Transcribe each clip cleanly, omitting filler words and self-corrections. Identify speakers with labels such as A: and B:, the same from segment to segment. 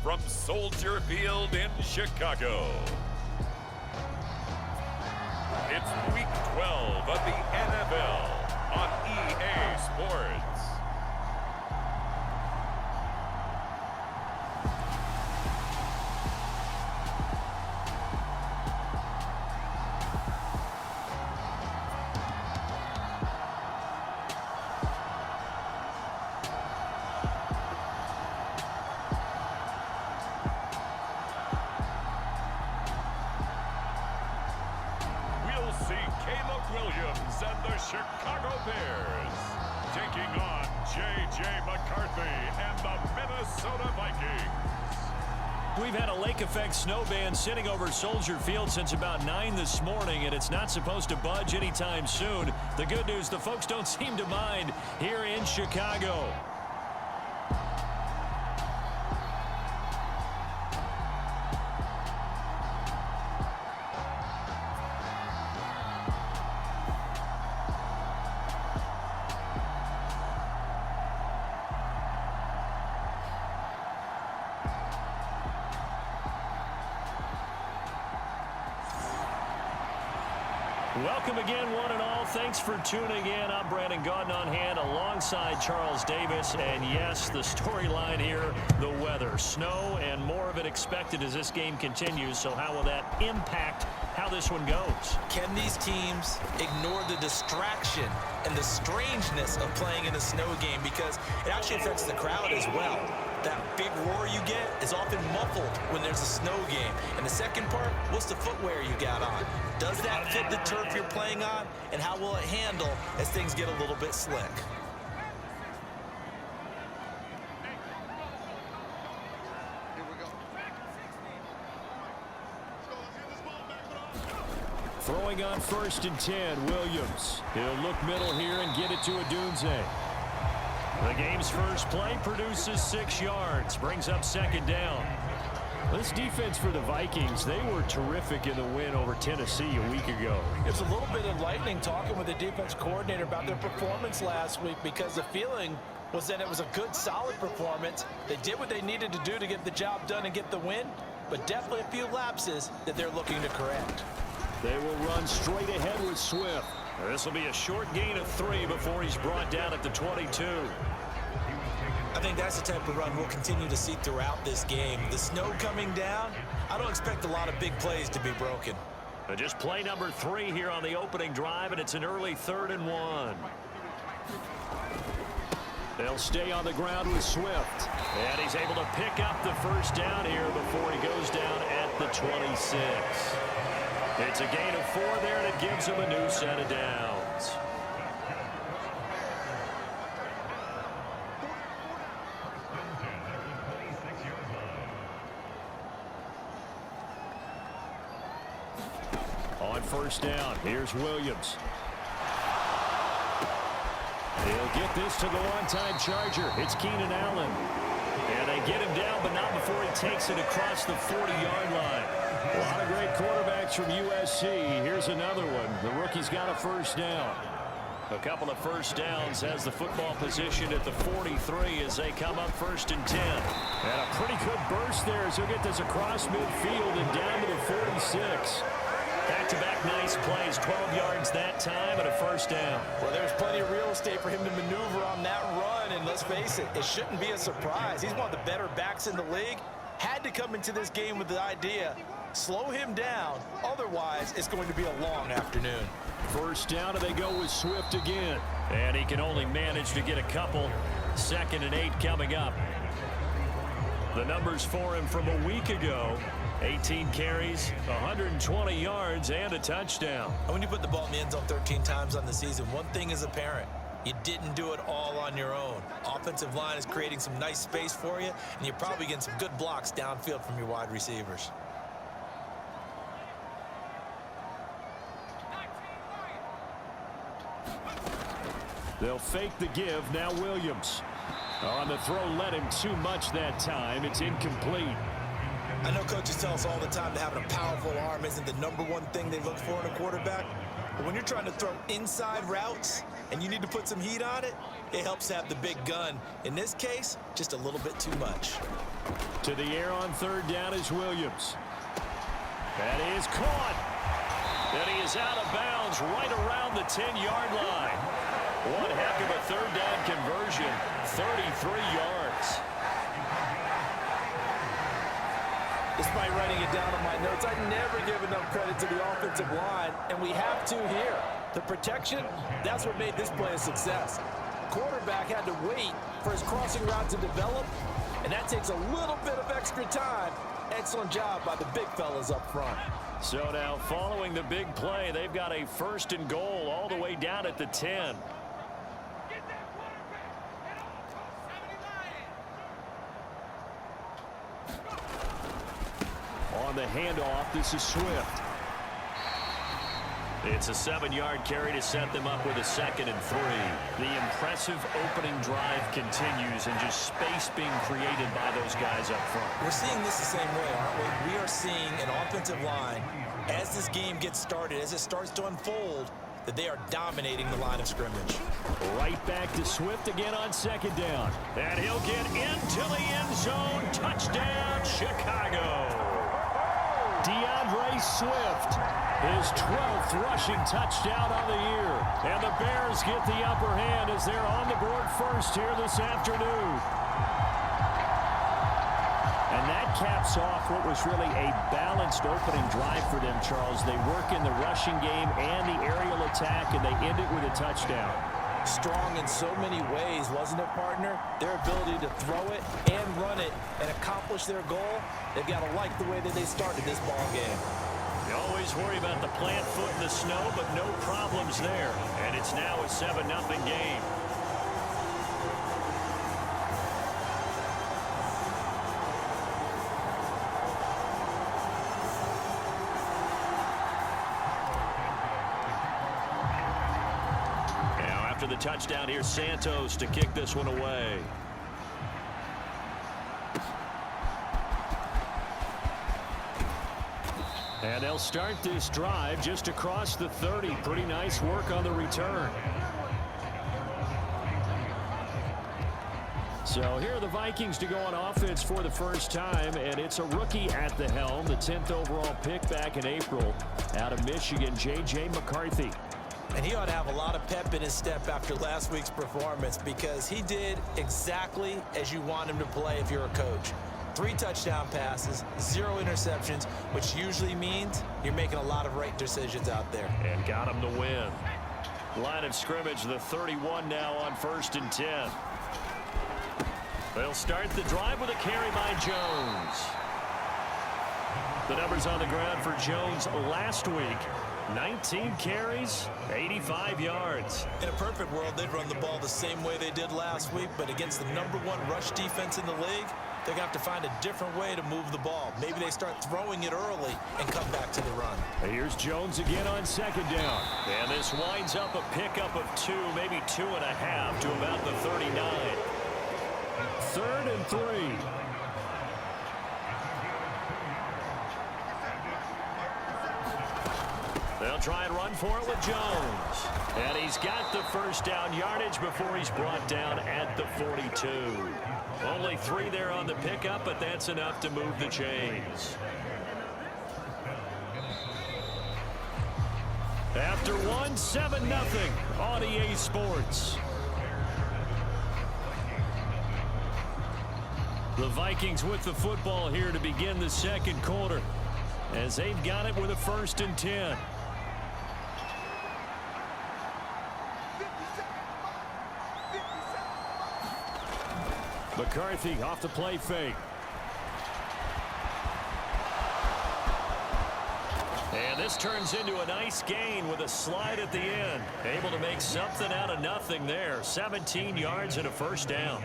A: from Soldier Field in Chicago. It's Week 12 of the NFL on EA Sports. And the Chicago Bears taking on J.J. McCarthy and the Minnesota Vikings.
B: We've had a lake effect snow band sitting over Soldier Field since about 9 this morning, and it's not supposed to budge anytime soon. The good news, the folks don't seem to mind here in Chicago. Welcome again, one and all. Thanks for tuning in. I'm Brandon Gaudin on hand alongside Charles Davis. And yes, the storyline here, the weather. Snow and more of it expected as this game continues. So how will that impact how this one goes?
C: Can these teams ignore the distraction and the strangeness of playing in a snow game? Because it actually affects the crowd as well. That big roar you get is often muffled when there's a snow game. And the second part, what's the footwear you got on? Does that fit the turf you're playing on? And how will it handle as things get a little bit slick?
B: Throwing on 1st and 10, Williams. He'll look middle here and get it to Odunze. The game's first play produces 6 yards, brings up 2nd down. This defense for the Vikings, they were terrific in the win over Tennessee a week ago.
D: It's a little bit enlightening talking with the defense coordinator about their performance last week, because the feeling was that it was a good, solid performance. They did what they needed to do to get the job done and get the win, but definitely a few lapses that they're looking to correct.
B: They will run straight ahead with Swift. This will be a short gain of 3 before he's brought down at the 22.
C: I think that's the type of run we'll continue to see throughout this game. The snow coming down, I don't expect a lot of big plays to be broken.
B: Just play number 3 here on the opening drive, and it's an early 3rd and 1. They'll stay on the ground with Swift. And he's able to pick up the first down here before he goes down at the 26. It's a gain of 4 there, and it gives him a new set of downs. On 1st down, here's Williams. He'll get this to the one-time Charger. It's Keenan Allen. And they get him down, but not before he takes it across the 40-yard line. A lot of great quarterbacks from USC. Here's another one. The rookie's got a 1st down. A couple of 1st downs has the football position at the 43 as they come up 1st and 10. And a pretty good burst there as he'll get this across midfield and down to the 46. Back-to-back nice plays, 12 yards that time and a 1st down.
D: Well, there's plenty of real estate for him to maneuver on that run, and let's face it, it shouldn't be a surprise. He's one of the better backs in the league. Had to come into this game with the idea, slow him down, otherwise it's going to be a long afternoon.
B: 1st down, and they go with Swift again. And he can only manage to get a couple. 2nd and 8 coming up. The numbers for him from a week ago: 18 carries, 120 yards, and a touchdown.
C: When you put the ball in the end zone 13 times on the season, one thing is apparent. You didn't do it all on your own. Offensive line is creating some nice space for you, and you're probably getting some good blocks downfield from your wide receivers.
B: They'll fake the give. Now Williams. On the throw, led him too much that time. It's incomplete.
C: I know coaches tell us all the time that having a powerful arm isn't the #1 thing they look for in a quarterback. But when you're trying to throw inside routes and you need to put some heat on it, it helps have the big gun. In this case, just a little bit too much.
B: To the air on third down is Williams. That is caught. And he is out of bounds right around the 10-yard line. One heck of a third down conversion, 33 yards.
D: Despite writing it down on my notes, I never give enough credit to the offensive line, and we have to here. The protection, that's what made this play a success. Quarterback had to wait for his crossing route to develop, and that takes a little bit of extra time. Excellent job by the big fellas up front.
B: So now, following the big play, they've got a 1st and goal all the way down at the 10. On the handoff, this is Swift. It's a 7-yard carry to set them up with a 2nd and 3. The impressive opening drive continues and just space being created by those guys up front.
C: We're seeing this the same way, aren't we? We are seeing an offensive line, as this game gets started, as it starts to unfold, that they are dominating the line of scrimmage.
B: Right back to Swift again on 2nd down. And he'll get into the end zone. Touchdown, Chicago. DeAndre Swift, his 12th rushing touchdown on the year. And the Bears get the upper hand as they're on the board first here this afternoon. And that caps off what was really a balanced opening drive for them, Charles. They work in the rushing game and the aerial attack, and they end it with a touchdown.
D: Strong in so many ways, wasn't it, partner? Their ability to throw it and run it and accomplish their goal, they've got to like the way that they started this ball game.
B: You always worry about the plant foot in the snow, but no problems there. And it's now a 7-0 game. After the touchdown, here's Santos to kick this one away. And they'll start this drive just across the 30. Pretty nice work on the return. So here are the Vikings to go on offense for the first time, and it's a rookie at the helm, the 10th overall pick back in April out of Michigan, J.J. McCarthy.
D: And he ought to have a lot of pep in his step after last week's performance, because he did exactly as you want him to play if you're a coach. 3 touchdown passes, 0 interceptions, which usually means you're making a lot of right decisions out there.
B: And got him to win. Line of scrimmage, the 31 now on 1st and 10. They'll start the drive with a carry by Jones. The numbers on the ground for Jones last week. 19 carries, 85 yards.
C: In a perfect world, they'd run the ball the same way they did last week, but against the #1 rush defense in the league, they're going to have to find a different way to move the ball. Maybe they start throwing it early and come back to the run.
B: Here's Jones again on 2nd down. And this winds up a pickup of 2, maybe 2.5 to about the 39. 3rd and 3. They'll try and run for it with Jones. And he's got the first down yardage before he's brought down at the 42. Only 3 there on the pickup, but that's enough to move the chains. After 1, 7-0 on EA Sports. The Vikings with the football here to begin the 2nd quarter, as they've got it with a 1st and 10. McCarthy off the play fake. And this turns into a nice gain with a slide at the end. Able to make something out of nothing there. 17 yards and a 1st down.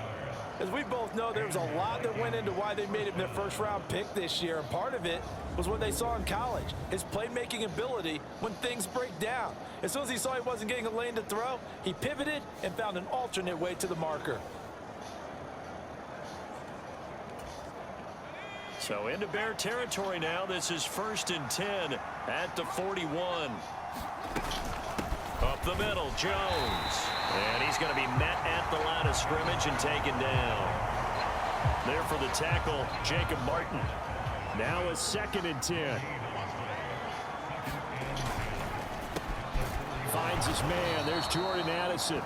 D: As we both know, there was a lot that went into why they made him their 1st-round pick this year, and part of it was what they saw in college, his playmaking ability when things break down. As soon as he saw he wasn't getting a lane to throw, he pivoted and found an alternate way to the marker.
B: So into Bear territory now. This is 1st and 10 at the 41. Up the middle, Jones. And he's going to be met at the line of scrimmage and taken down. There for the tackle, Jacob Martin. Now a 2nd and 10. Finds his man. There's Jordan Addison.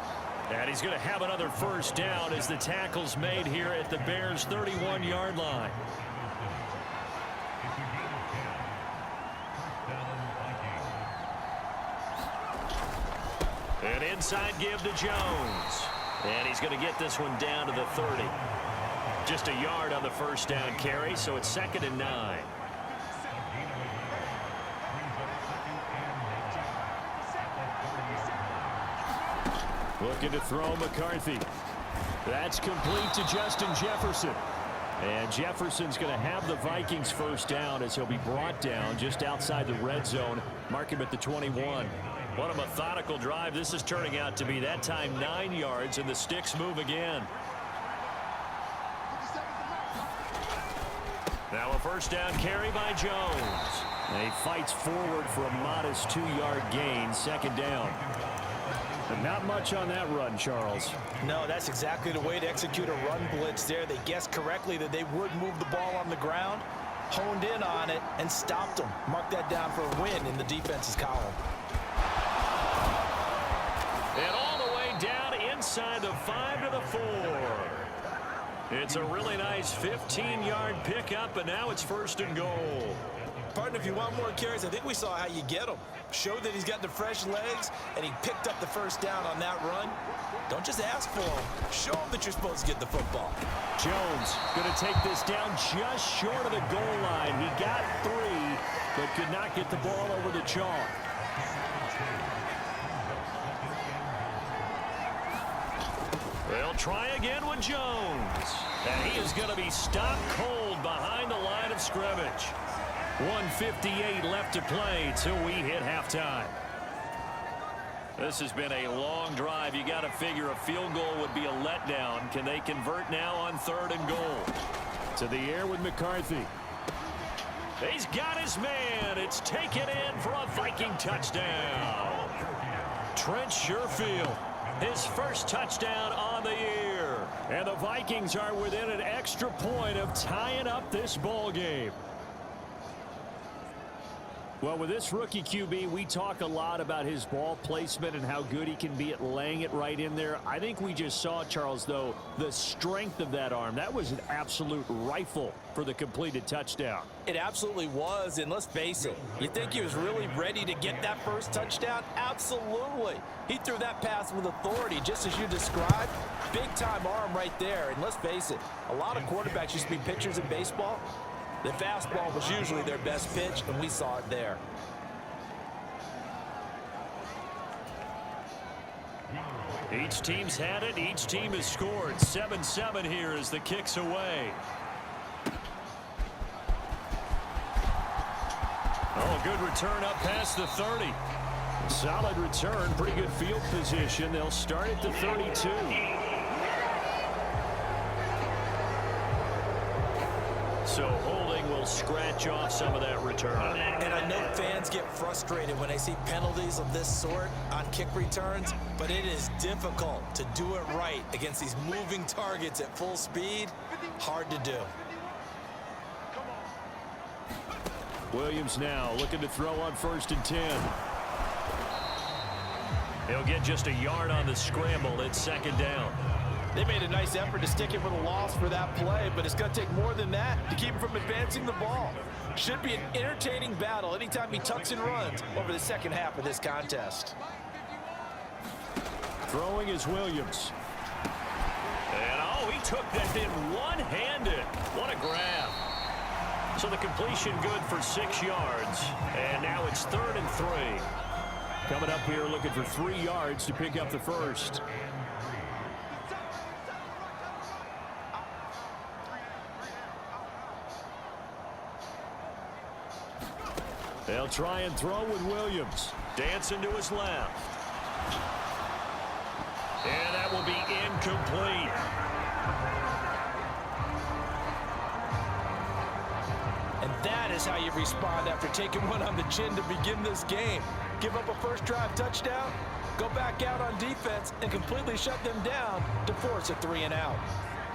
B: And he's going to have another first down as the tackle's made here at the Bears' 31-yard line. An inside give to Jones. And he's going to get this one down to the 30. Just a yard on the first down carry, so it's 2nd and 9. Looking to throw McCarthy. That's complete to Justin Jefferson. And Jefferson's going to have the Vikings first down as he'll be brought down just outside the red zone. Mark him at the 21. What a methodical drive this is turning out to be. That time 9 yards, and the sticks move again. Now a first down carry by Jones. And he fights forward for a modest 2-yard gain, 2nd down. And not much on that run, Charles.
D: No, that's exactly the way to execute a run blitz there. They guessed correctly that they would move the ball on the ground, honed in on it, and stopped them. Mark that down for a win in the defense's column.
B: And all the way down inside the 5 to the 4. It's a really nice 15-yard pickup, and now it's 1st and goal.
D: Partner, if you want more carries, I think we saw how you get him. Showed that he's got the fresh legs, and he picked up the first down on that run. Don't just ask for him. Show him that you're supposed to get the football.
B: Jones going to take this down just short of the goal line. He got 3, but could not get the ball over the chalk. They'll try again with Jones. And he is going to be stopped cold behind the line of scrimmage. 1:58 left to play till we hit halftime. This has been a long drive. You got to figure a field goal would be a letdown. Can they convert now on 3rd and goal? To the air with McCarthy. He's got his man. It's taken in for a Viking touchdown. Trent Sherfield, his first touchdown on the year. And the Vikings are within an extra point of tying up this ball game. Well, with this rookie QB, we talk a lot about his ball placement and how good he can be at laying it right in there. I think we just saw, Charles, though, the strength of that arm. That was an absolute rifle for the completed touchdown.
D: It absolutely was, and let's face it, you think he was really ready to get that first touchdown? Absolutely. He threw that pass with authority, just as you described. Big-time arm right there, and let's face it, a lot of quarterbacks used to be pitchers in baseball. The fastball was usually their best pitch, and we saw it there.
B: Each team's had it. Each team has scored. 7-7 here as the kick's away. Oh, good return up past the 30. Solid return. Pretty good field position. They'll start at the 32. So holding will scratch off some of that return.
D: And I know fans get frustrated when they see penalties of this sort on kick returns, but it is difficult to do it right against these moving targets at full speed. Hard to do.
B: Williams now looking to throw on 1st and 10. He'll get just a yard on the scramble. It's 2nd down.
D: They made a nice effort to stick him with a loss for that play, but it's going to take more than that to keep him from advancing the ball. Should be an entertaining battle anytime he tucks and runs over the second half of this contest.
B: Throwing is Williams. And oh, he took that thing one-handed. What a grab. So the completion good for 6 yards. And now it's 3rd and 3. Coming up here looking for 3 yards to pick up the first. They'll try and throw with Williams. Dancing to his left. And that will be incomplete.
D: And that is how you respond after taking one on the chin to begin this game. Give up a first drive touchdown, go back out on defense, and completely shut them down to force a 3 and out.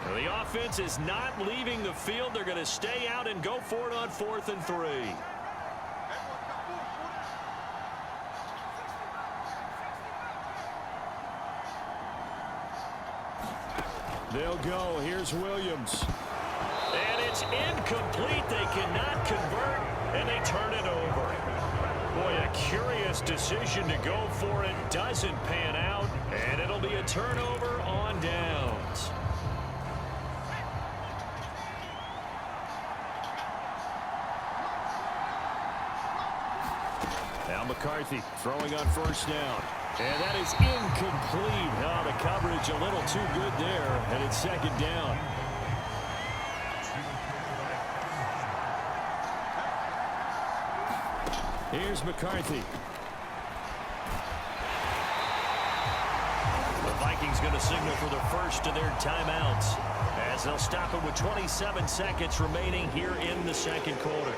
B: The offense is not leaving the field. They're going to stay out and go for it on 4th and 3. They'll go. Here's Williams. And it's incomplete. They cannot convert, and they turn it over. Boy, a curious decision to go for it. Doesn't pan out, and it'll be a turnover on downs. Now McCarthy throwing on 1st down. And that is incomplete. Oh, the coverage a little too good there, and it's 2nd down. Here's McCarthy. The Vikings going to signal for the first of their timeouts as they'll stop it with 27 seconds remaining here in the 2nd quarter.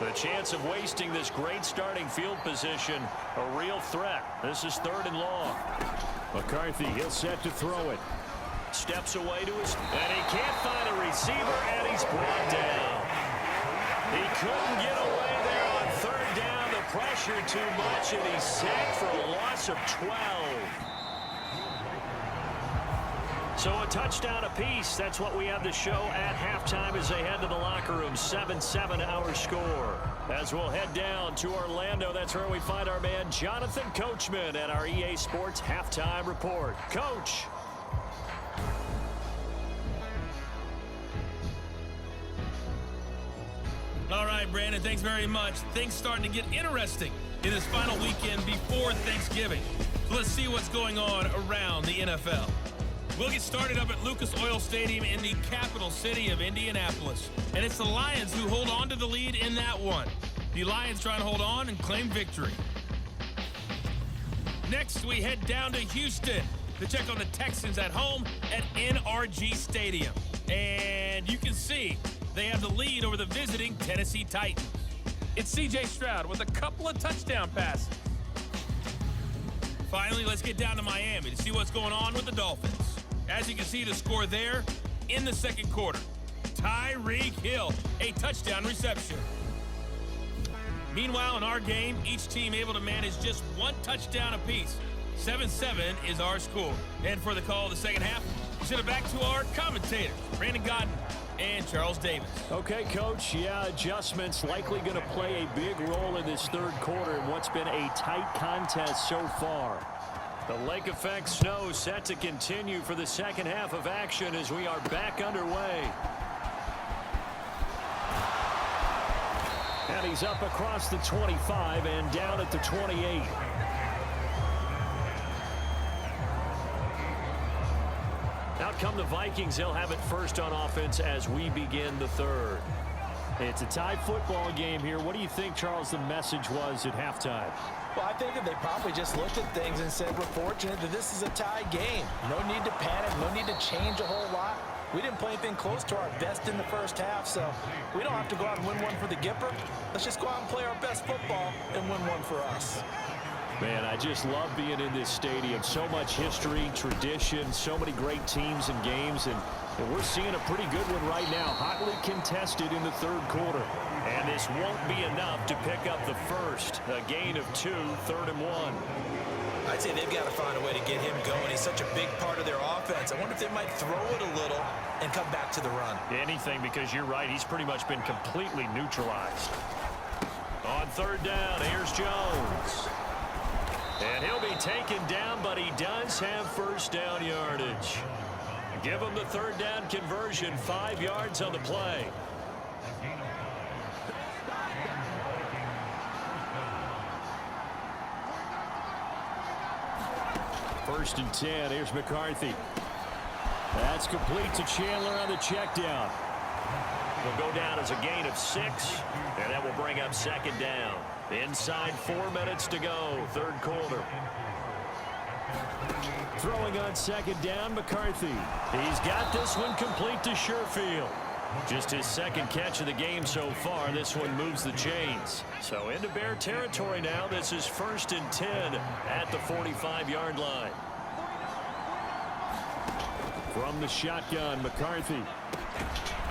B: The chance of wasting this great starting field position, a real threat. This is 3rd and long. McCarthy, he'll set to throw it. Steps away to his, and he can't find a receiver, and he's brought down. He couldn't get away there on 3rd down. The pressure too much, and he's sacked for a loss of 12. So a touchdown apiece. That's what we have to show at halftime as they head to the locker room. 7-7 our score. As we'll head down to Orlando, that's where we find our man Jonathan Coachman at our EA Sports Halftime Report. Coach.
E: All right, Brandon, thanks very much. Things starting to get interesting in this final weekend before Thanksgiving. So let's see what's going on around the NFL. We'll get started up at Lucas Oil Stadium in the capital city of Indianapolis. And it's the Lions who hold on to the lead in that one. The Lions trying to hold on and claim victory. Next, we head down to Houston to check on the Texans at home at NRG Stadium. And you can see they have the lead over the visiting Tennessee Titans. It's C.J. Stroud with a couple of touchdown passes. Finally, let's get down to Miami to see what's going on with the Dolphins. As you can see, the score there in the 2nd quarter. Tyreek Hill, a touchdown reception. Meanwhile, in our game, each team able to manage just 1 touchdown apiece. 7-7 is our score. And for the call of the 2nd half, we send it back to our commentators, Brandon Godden and Charles Davis.
B: Okay, Coach. Yeah, adjustments likely going to play a big role in this 3rd quarter in what's been a tight contest so far. The lake effect snow set to continue for the 2nd half of action as we are back underway. And he's up across the 25 and down at the 28. Out come the Vikings. They'll have it first on offense as we begin the 3rd. It's a tie football game here. What do you think, Charles, the message was at halftime?
D: Well, I think that they probably just looked at things and said, we're fortunate that this is a tie game. No need to panic, no need to change a whole lot. We didn't play anything close to our best in the 1st half, so we don't have to go out and win one for the Gipper. Let's just go out and play our best football and win one for us.
B: Man, I just love being in this stadium. So much history, tradition, so many great teams and games, and we're seeing a pretty good one right now. Hotly contested in the 3rd quarter. And this won't be enough to pick up the first. A gain of 2, 3rd and 1.
C: I'd say they've got to find a way to get him going. He's such a big part of their offense. I wonder if they might throw it a little and come back to the run.
B: Anything, because you're right. He's pretty much been completely neutralized. On 3rd down, here's Jones. And he'll be taken down, but he does have 1st down yardage. Give him the 3rd down conversion, 5 yards on the play. First and 10. Here's McCarthy. That's complete to Chandler on the check down. Will go down as a gain of 6, and that will bring up 2nd down. Inside 4 minutes to go, 3rd quarter. Throwing on 2nd down, McCarthy. He's got this one complete to Sherfield. Just his second catch of the game so far. This one moves the chains. So into Bear territory now. This is 1st and 10 at the 45-yard line. From the shotgun, McCarthy.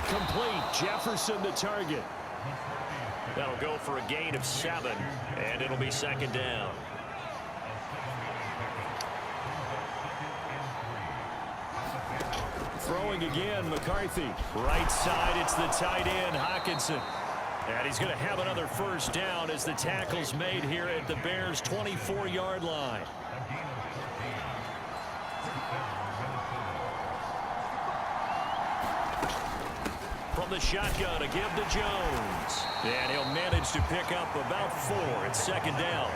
B: Complete. Jefferson the target. That'll go for a gain of 7, and it'll be 2nd down. Throwing again, McCarthy. Right side, it's the tight end, Hockenson. And he's going to have another 1st down as the tackle's made here at the Bears' 24-yard line. From the shotgun, a give to Jones. And he'll manage to pick up about 4. It's 2nd down.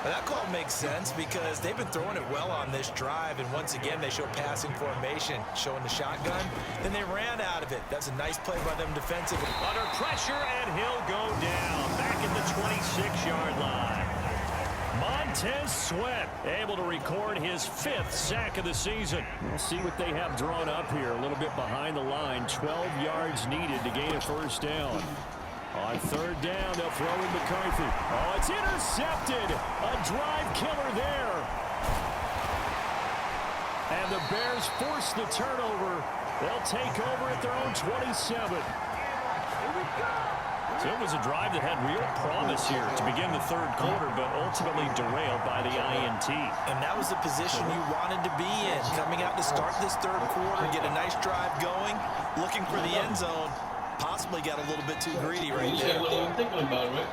D: That call makes sense because they've been throwing it well on this drive, and once again they show passing formation, showing the shotgun. Then they ran out of it. That's a nice play by them defensively.
B: Under pressure, and he'll go down back at the 26-yard line. Montez Sweat able to record his 5th sack of the season. We'll see what they have drawn up here. A little bit behind the line. 12 yards needed to gain a 1st down. On 3rd down, they'll throw in McCarthy. Oh, it's intercepted. A drive killer there. And the Bears force the turnover. They'll take over at their own 27. So it was a drive that had real promise here to begin the 3rd quarter, but ultimately derailed by the INT.
D: And that was the position you wanted to be in. Coming out to start this 3rd quarter, get a nice drive going, looking for the end zone. Possibly got a little bit too greedy right there.
F: What I'm thinking about, right?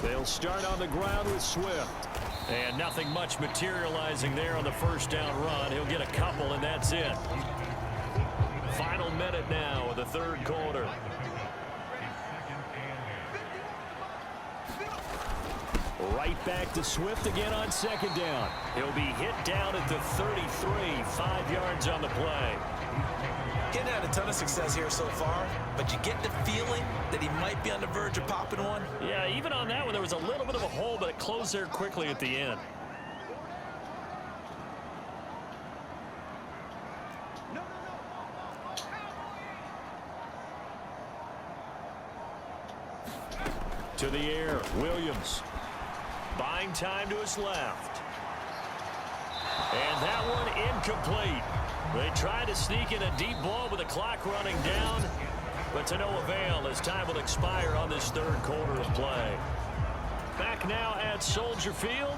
B: They'll start on the ground with Swift. And nothing much materializing there on the 1st down run. He'll get a couple, and that's it. Final minute now of the 3rd quarter. Right back to Swift again on 2nd down. He'll be hit down at the 33, 5 yards on the play.
D: Getting had a ton of success here so far, but you get the feeling that he might be on the verge of popping one.
B: Yeah, even on that one, there was a little bit of a hole, but it closed there quickly at the end. To the air, Williams. Buying time to his left. And that one incomplete. They try to sneak in a deep ball with the clock running down, but to no avail as time will expire on this 3rd quarter of play. Back now at Soldier Field.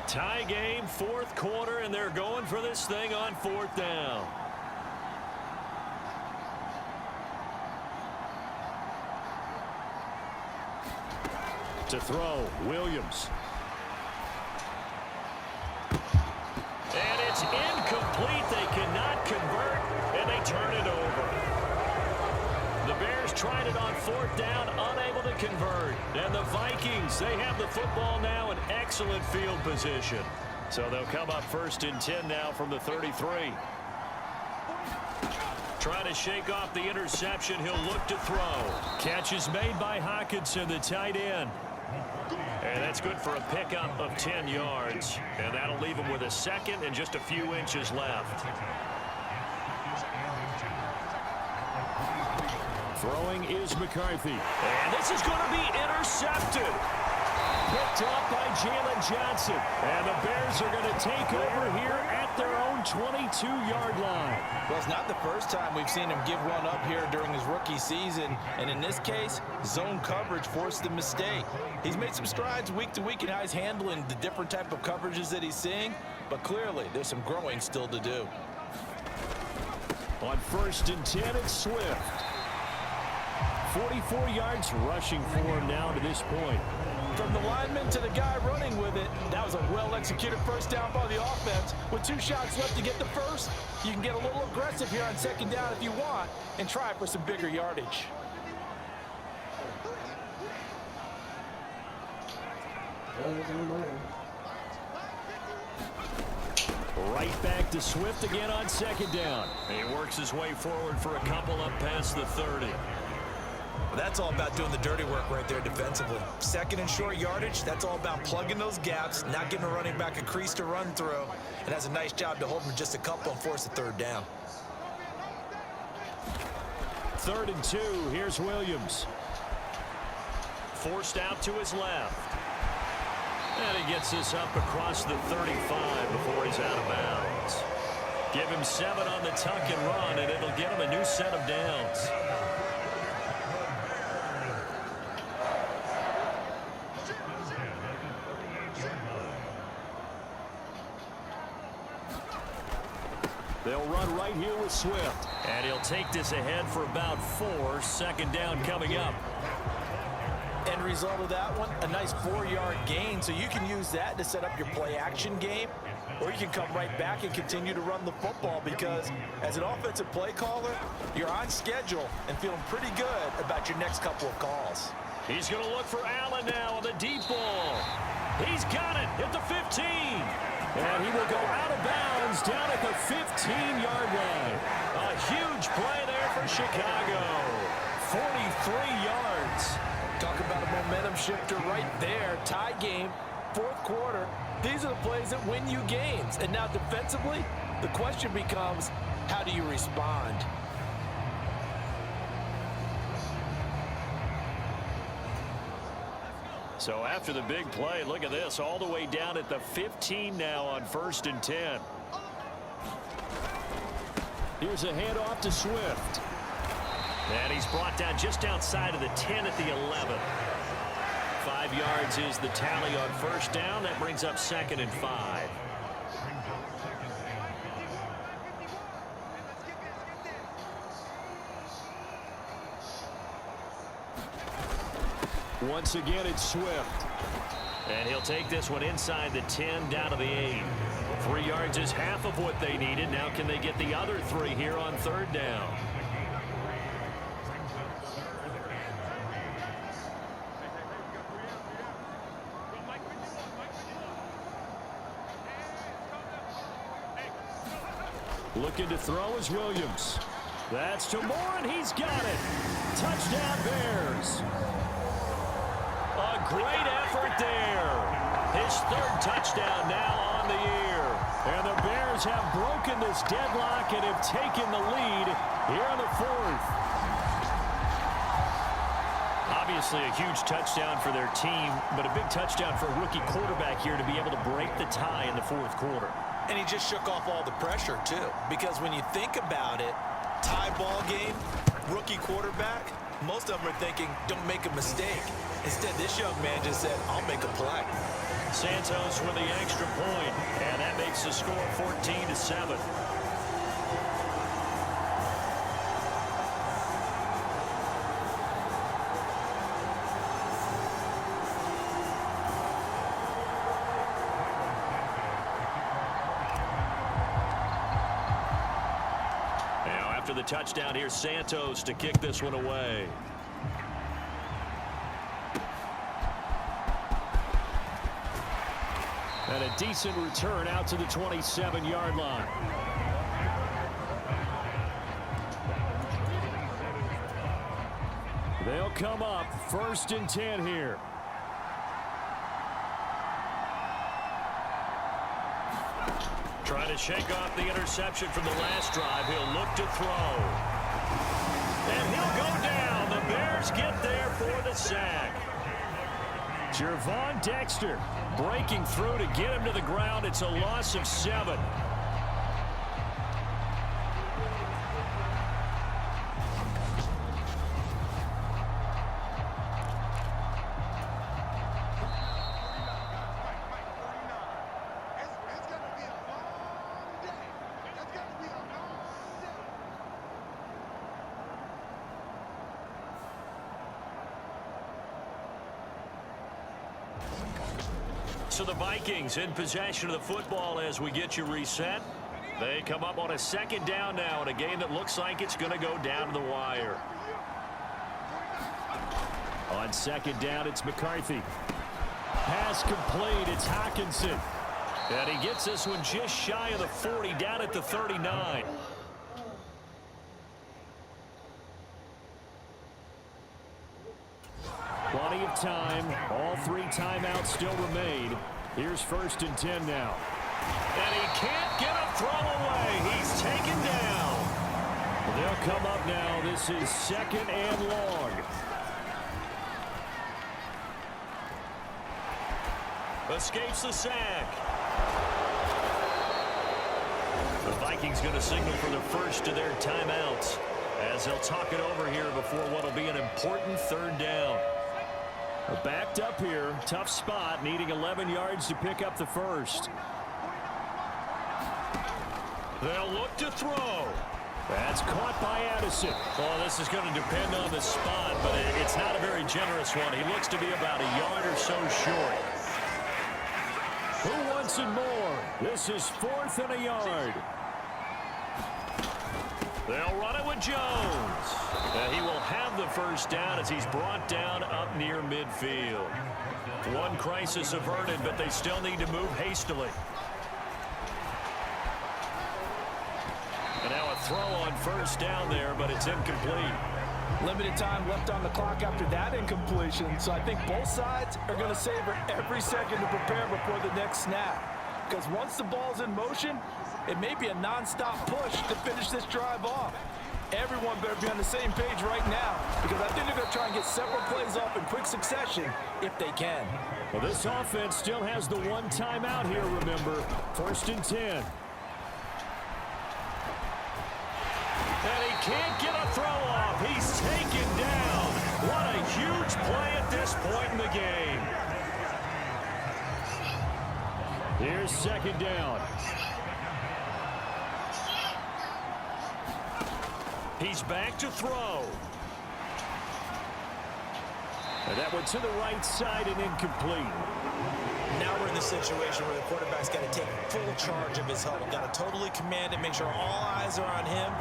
B: Tie game, 4th quarter, and they're going for this thing on 4th down. To throw, Williams. And it's incomplete. They cannot convert, and they turn it over. The Bears tried it on 4th down, unable to convert. And the Vikings, they have the football now in excellent field position. So they'll come up 1st and 10 now from the 33. Trying to shake off the interception. He'll look to throw. Catch is made by Hockenson, the tight end. And that's good for a pickup of 10 yards. And that'll leave him with a 2nd and just a few inches left. Throwing is McCarthy. And this is going to be intercepted. Picked off by Jalen Johnson. And the Bears are going to take over here at their own 22-yard line.
D: Well, it's not the first time we've seen him give one up here during his rookie season. And in this case, zone coverage forced the mistake. He's made some strides week to week in how he's handling the different type of coverages that he's seeing. But clearly, there's some growing still to do.
B: On 1st and 10, it's Swift. 44 yards rushing for him now to this point.
D: From the lineman to the guy running with it, that was a well-executed 1st down by the offense. With 2 shots left to get the 1st, you can get a little aggressive here on 2nd down if you want and try for some bigger yardage.
B: Right back to Swift again on 2nd down. He works his way forward for a couple up past the 30.
D: That
C: That's all about doing the dirty work right there defensively. Second and short yardage, that's all about plugging those gaps, not giving a running back a crease to run through, and has a nice job to hold him just a couple and force a third down.
B: 3rd and 2. Here's Williams. Forced out to his left. And he gets this up across the 35 before he's out of bounds. Give him 7 on the tuck and run, and it'll give him a new set of downs. They'll run right here with Swift. And he'll take this ahead for about 4. 2nd down coming up.
D: End result of that one, a nice 4-yard gain, so you can use that to set up your play-action game, or you can come right back and continue to run the football because as an offensive play caller, you're on schedule and feeling pretty good about your next couple of calls.
B: He's going to look for Allen now on the deep ball. He's got it at the 15. And he will go out of bounds down at the 15-yard line. A huge play there for Chicago. 43 yards.
D: Talk about a momentum shifter right there. Tie game, 4th quarter. These are the plays that win you games. And now defensively, the question becomes, how do you respond?
B: So after the big play, look at this, all the way down at the 15 now on 1st and 10. Here's a handoff to Swift. And he's brought down just outside of the 10 at the 11. 5 yards is the tally on 1st down. That brings up 2nd and 5. Once again, it's Swift. And he'll take this one inside the 10 down to the 8. 3 yards is half of what they needed. Now can they get the other 3 here on 3rd down? Looking to throw is Williams. That's to Moore, and he's got it. Touchdown, Bears. A great effort there. His 3rd touchdown now on the year. And the Bears have broken this deadlock and have taken the lead here in the 4th. Obviously a huge touchdown for their team, but a big touchdown for a rookie quarterback here to be able to break the tie in the 4th quarter.
C: And he just shook off all the pressure, too. Because when you think about it, tie ball game, rookie quarterback, most of them are thinking, don't make a mistake. Instead, this young man just said, I'll make a play.
B: Santos with the extra point, and that makes the score 14-7. After the touchdown, here's Santos to kick this one away. And a decent return out to the 27-yard line. They'll come up 1st and 10 here. Trying to shake off the interception from the last drive. He'll look to throw. And he'll go down. The Bears get there for the sack. Jervon Dexter breaking through to get him to the ground. It's a loss of 7. So the Vikings in possession of the football as we get you reset. They come up on a 2nd down now in a game that looks like it's going to go down to the wire. On 2nd down, it's McCarthy. Pass complete. It's Hockenson. And he gets this one just shy of the 40 down at the 39. Plenty of time. All 3 timeouts still remain. Here's 1st and 10 now. And he can't get a throw away. He's taken down. They'll come up now. This is 2nd and long. Escapes the sack. The Vikings going to signal for the first of their timeouts as they'll talk it over here before what will be an important 3rd down. Backed up here. Tough spot. Needing 11 yards to pick up the first. They'll look to throw. That's caught by Addison. Oh, this is going to depend on the spot, but it's not a very generous one. He looks to be about a yard or so short. Who wants it more? This is 4th and a yard. They'll run it with Jones. He will have the first down as he's brought down up near midfield. One crisis averted, but they still need to move hastily. And now a throw on 1st down there, but it's incomplete.
D: Limited time left on the clock after that incompletion, so I think both sides are going to savor every second to prepare before the next snap. Because once the ball's in motion, it may be a non-stop push to finish this drive off. Everyone better be on the same page right now, because I think they're going to try and get several plays off in quick succession if they can.
B: Well, this offense still has the 1 timeout here, remember. 1st and 10. And he can't get a throw off. He's taken down. What a huge play at this point in the game. Here's 2nd down. He's back to throw. And that one to the right side and incomplete.
C: Now we're in the situation where the quarterback's got to take full charge of his huddle. Got to totally command it, make sure all eyes are on him.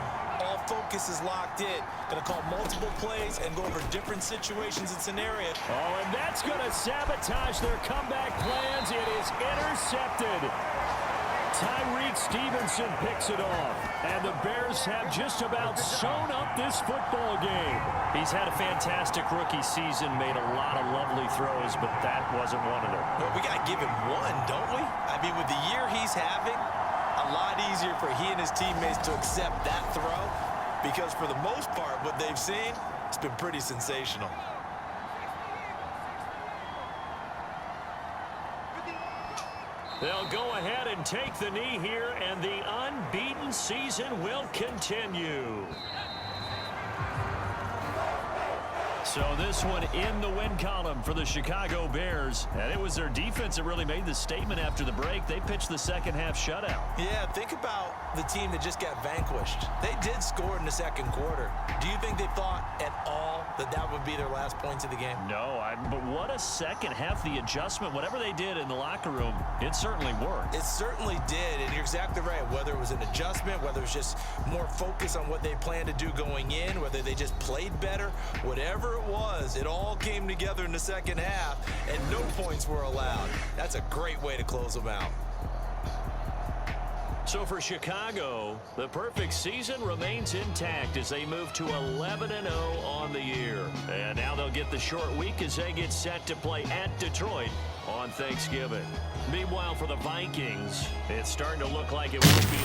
C: All focus is locked in. Going to call multiple plays and go over different situations and scenarios.
B: Oh, and that's going to sabotage their comeback plans. It is intercepted. Tyreek Stevenson picks it off. And the Bears have just about sewn up this football game. He's had a fantastic rookie season, made a lot of lovely throws, but that wasn't one of them.
C: Well, we got to give him one, don't we? I mean, with the year he's having, a lot easier for he and his teammates to accept that throw, because for the most part, what they've seen, it's been pretty sensational.
B: They'll go ahead and take the knee here, and the unbeaten season will continue. So this one in the win column for the Chicago Bears. And it was their defense that really made the statement after the break. They pitched the second half shutout.
C: Yeah, think about the team that just got vanquished. They did score in the 2nd quarter. Do you think they thought at all that that would be their last points of the game?
B: No, but what a second half. The adjustment, whatever they did in the locker room, it certainly worked.
C: It certainly did, and you're exactly right. Whether it was an adjustment, whether it was just more focus on what they planned to do going in, whether they just played better, whatever it was, it all came together in the 2nd half, and no points were allowed. That's a great way to close them out.
B: So for Chicago, the perfect season remains intact as they move to 11-0 on the year. And now they'll get the short week as they get set to play at Detroit on Thanksgiving. Meanwhile, for the Vikings, it's starting to look like it will be